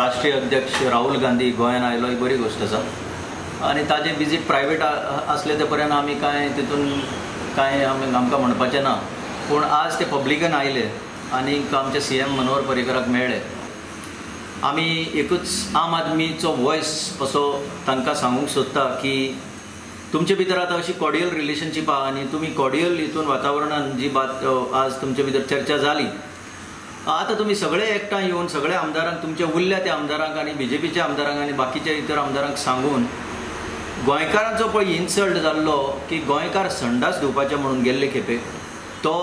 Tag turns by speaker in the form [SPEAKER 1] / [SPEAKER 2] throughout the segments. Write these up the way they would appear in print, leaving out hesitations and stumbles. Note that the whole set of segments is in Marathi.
[SPEAKER 1] राष्ट्रीय अध्यक्ष राहुल गांधी गोंयान आयलो ही बरी गोष्ट आसा आनी ताजे विजीट प्रायवेट आसले ते पर्यंत आमी कांय आमकां म्हणपाचें ना, पूण आज ते पब्लिकान आयले आनी आमचे CM मनोहर पर्रीकराक मेळ्ळे. आमी एकूच आम आदमीचो वॉयस असो तांकां सांगूंक सोदता की तुमचे भितर आतां अशी कॉर्डियल रिलेशनशीप आहा आनी तुमी कॉर्डियल हितून वातावरणान जी बात आज तुमचे भितर चर्चा जाली, आतां तुमी सगळे एकठांय येवन सगळ्या आमदारांक तुमचे उरल्या त्या आमदारांक आनी BJPच्या आमदारांक आनी बाकीच्या इतर आमदारांक सांगून गोंयकारांचो पळय इन्सल्ट जाल्लो की गोंयकार संडास धुवपाचे म्हणून गेल्ले खेपे तो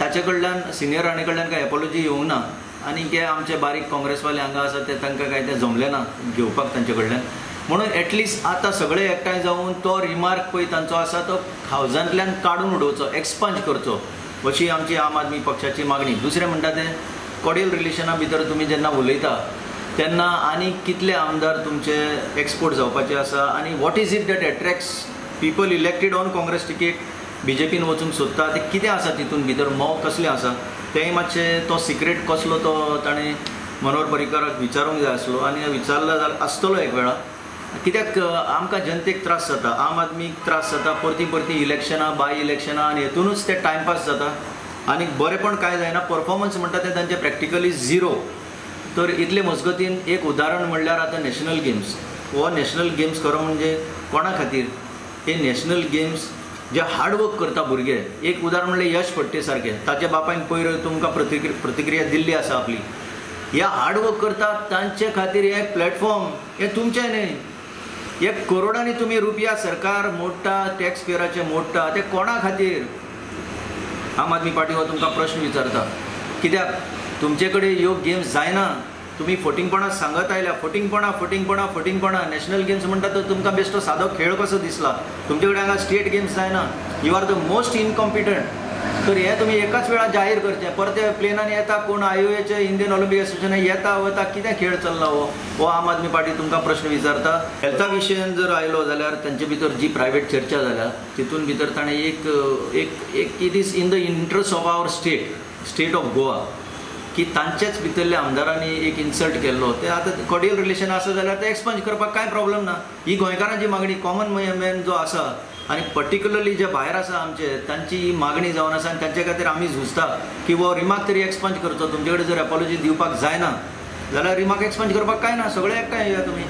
[SPEAKER 1] ताचे कडल्यान सिनियर राणे कडल्यान काय एपॉलॉजी येवंक ना आनी जे आमचे बारीक काँग्रेसवाले हांगा आसा ते तांकां काय ते जमलें ना घेवपाक तांचे कडल्यान. म्हणून एटलिस्ट आतां सगळे एकठांय जावन तो रिमार्क पळय तांचो आसा तो हावजांतल्यान काडून उडोवचो, एक्सपंज करचो अशी आमची आम आदमी पक्षाची मागणी. दुसरें म्हणटा तें कॉर्डियल रिलेशना भितर तुमी जेन्ना उलयता तेन्ना आनी कितले आमदार तुमचे एक्सपोर्ट जावपाचे आसा आनी what is it that attracts people elected on Congress ticket BJPन वचूंक सोदता ते कितें आसा तितून भितर मोव कसलें आसा तेंय मातशें तो सिक्रेट कसलो तो ताणें मनोहर पर्रीकराक विचारूंक जाय आसलो आनी विचारला जाल्यार आसतलो एक वेळा. कित्याक आमकां जनतेक त्रास जाता, आम आदमीक त्रास जाता, परती इलेक्शनां बाय इलेक्शनां आनी हेतूनच ते टायमपास जाता आनी बरेंपण कांय जायना. परफॉर्मन्स म्हणटा ते तांचे प्रॅक्टिकली झिरो. तर इतले मजगतीन एक उदाहरण म्हणल्यार आतां नॅशनल गेम्स. हो नॅशनल गेम्स खरो म्हणजे कोणा खातीर? हे नॅशनल गेम्स जे हार्डवर्क करता भुरगे. एक उदाहरण म्हणल्यार यश फडटे सारकें, ताच्या बापायन पयर तुमकां प्रतिक्रिया दिल्ली आसा आपली. ह्या हार्डवर्क करता तांचे खातीर हे प्लॅटफॉर्म हे तुमचें न्ही. एक करोडांनी तुमी रुपया सरकार मोडटा, टॅक्स पेयराचे मोडटा, ते कोणा खातीर? आम आदमी पार्टी हो तुमकां प्रश्न विचारता. कित्याक तुमचे कडेन ह्यो गेम्स जायना. तुमी फटिंगपणां सांगत आयल्या फटिंगपणां. नॅशनल गेम्स म्हणटा तो तुमकां बेश्टो सादो खेळ कसो दिसला. तुमचे कडेन हांगा स्टेट गेम्स जायना. You are the most incompetent. तर हे तुमी एकाच वेळा जाहीर करचें. परते प्लेनान येता कोण IOAचे इंडियन ऑलिंपिक एसोसिएशन येता वता कितें खेळ चल्ला हो आम आदमी पार्टी तुमकां प्रश्न विचारता. हेल्था विशयान जर आयलो जाल्यार तांचे भितर जी प्रायवेट चर्चा जाल्या तितून भितर ताणें एक it is in the interest of our state of Goa की तांचेच भितरल्या आमदारांनी एक इन्सल्ट केल्लो. ते आतां कॉर्डियल रिलेशन आसा जाल्यार ते एक्सपंज करपाक कांय प्रॉब्लेम ना. ही गोंयकारांची मागणी कॉमन मॅन जो आसा आनी पर्टिक्युलरली जे भायर आसा आमचे तांची ही मागणी जावन आसा आनी तांचे खातीर आमी झुजता की वो रिमार्क तरी एक्सपंज करचो. तुमचे कडेन जर एपॉलॉजी दिवपाक जायना जाल्यार रिमार्क एक्सपंज करपाक कांय ना. सगळे एकठांय येया तुमी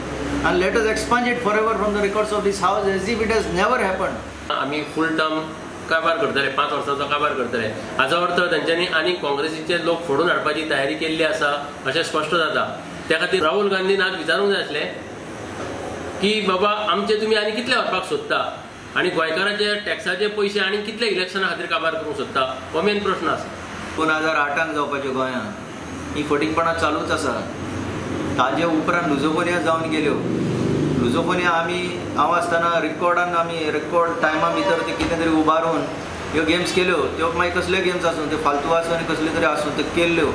[SPEAKER 1] आनी let us expunge it for ever from the records of this house as if it has never happen.
[SPEAKER 2] आमी फूल टर्म कारभार करतले, 5 वर्सांचो कारभार करतले. हाचो अर्थ तांच्यांनी आनी काँग्रेसीचे लोक फोडून हाडपाची तयारी केल्ली आसा अशें स्पश्ट जाता. त्या खातीर राहुल गांधीन आज विचारूंक जाय आसलें की बाबा आमचे तुमी आनी कितले व्हरपाक सोदता आनी गोंयकारांचे टॅक्साचे पयशे आनी कितले इलेक्शना खातीर कारभार करूंक सोदता हो मेन प्रश्न आसा.
[SPEAKER 1] 2008 जावपाच्यो गोंयांत ही फटिंगपणां चालूच आसा. ताजे उपरांत लुझोफोनिया जावन गेल्यो. लुझोफोनिया हांव आसतना रेकॉर्ड टायमा भितर ते कितें तरी उबारून ह्यो गेम्स केल्यो. त्यो मागीर कसले गेम्स आसूं ते फालतू आसूं आनी कसले तरी आसूं ते केल्ल्यो.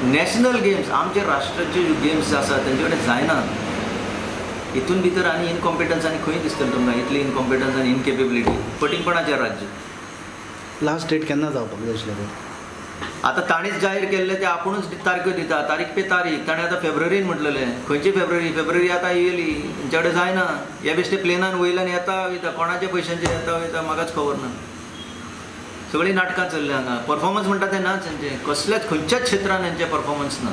[SPEAKER 1] नॅशनल गेम्स आमचे राष्ट्राचे ज्यो गेम्स आसा तेंचे कडेन जायना. हितून भितर आनी इनकॉम्पिटन्स आनी खंय दिसतलें तुमकां? इतली इनकॉम्पिटन्स आनी इनकेपेबिलिटी फटिंगपणाचें राज्य.
[SPEAKER 3] लास्ट डेट केन्ना जावपाक जाय आशिल्लें?
[SPEAKER 1] आतां ताणीच जाहीर केल्ले ते आपुणूच तारख्यो दिता. तारीख पे तारीख ताणें आतां फेब्रुवारीन म्हटलेलें. खंयची फेब्रुवारी आतां येयली. तेंचे कडेन जायना. हे बेश्टे प्लेनान वयल्यान येता वयता, कोणाच्या पयशांचेर येता वयता म्हाकाच खबर ना. सगळीं नाटकां चल्ल्या हांगा. परफॉर्मन्स म्हणटा ते नाच हेंचे. कसल्याच खंयच्याच क्षेत्रान हेंचे परफॉर्मन्स ना.